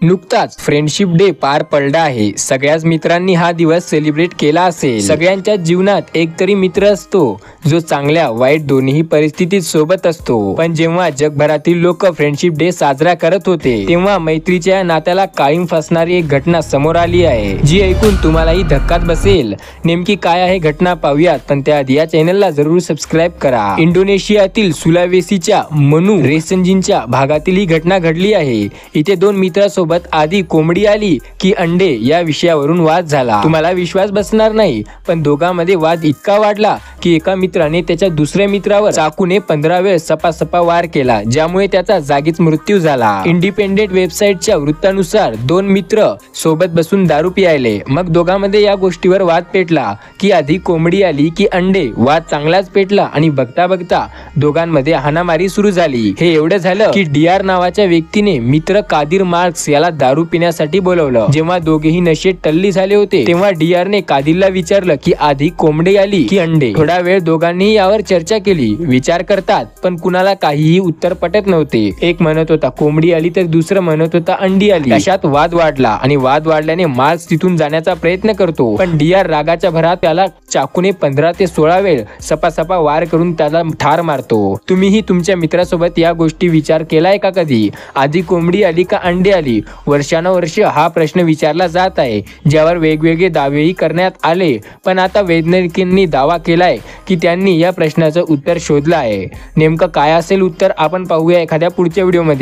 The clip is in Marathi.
नुकताच फ्रेंडशिप डे पार पडला आहे। सगळ्याच मित्रांनी हा दिवस सेलिब्रेट केला असेल। सगळ्यांच्या जीवनात एक तरी मित्र असतो जो चांगल्या वाईट दोन्ही परिस्थितीत सोबत असतो। पण जेव्हा जगभरातील लोक फ्रेंडशिप डे साजरा करत होते तेव्हा मैत्रीच्या नात्याला काळीम फासणारी एक घटना समोर आली आहे, जी ऐकून तुम्हालाही धक्काच बसेल। नेमकी काय आहे घटना पाहूयात, पण त्याआधी या चॅनलला जरूर सबस्क्राईब करा। इंडोनेशियातील सुलावेसीच्या मनु रेसंजीच्या भागातील ही घटना घडली आहे। इथे दोन मित्रांसोबत आधी कोंबडी आली की अंडे या विषयावरून वाद झाला। तुम्हाला विश्वास बसणार नाही, पण दोघांमध्ये वाद इतका वाढला की एका मित्राने त्याच्या दुसऱ्या मित्रावर चाकूने 15 वेळ सपासपा वार केला, ज्यामुळे त्याचा जागीच मृत्यू झाला। इंडिपेंडेंट वेबसाईटच्या वृत्तानुसार दोन मित्र सोबत बसून दारू पियाले, मग दोघांमध्ये या गोष्टीवर वाद पेटला की आधी कोंबडी आली की अंडे। वाद चांगलाच पेटला आणि बघता बघता दोघांमध्ये हाणामारी सुरू झाली। हे एवढं झालं की डीआर नावाच्या व्यक्तीने मित्र कादिर मार्क्स याला दारू पिण्यासाठी बोलवलं। जेव्हा दोघेही नशेत टल्ली झाले होते तेव्हा डीआरने कादिरला विचारलं की आधी कोंबडी आली की अंडे। थोडा वेळ दोघांनी यावर चर्चा केली, विचार करतात, पण कुणाला काहीही उत्तर पटत नव्हते। एक म्हणत होता कोंबडी आली तर दुसरं म्हणत होता अंडी आली। अशात वाद वाढला आणि वाद वाढल्याने मार्क्स तिथून जाण्याचा प्रयत्न करतो, पण डीआर रागाच्या भरात त्याला चाकूने 15 ते 16 वेळ सपासपा वार करून त्याला ठार मारतो। तुम्हीही तुमच्या मित्रासोबत या गोष्टी विचार केलाय का कधी? आधी कोंबडी आली का अंडी आली? वर्षानुवर्ष हा प्रश्न विचारला जात आहे, ज्यावर वेगवेगळे दावेही करण्यात आले, पण आता वैज्ञानिकांनी दावा केलाय की त्यांनी या प्रश्नाचं उत्तर शोधलं आहे। नेमकं काय असेल उत्तर आपण पाहूया एखाद्या पुढच्या व्हिडिओमध्ये।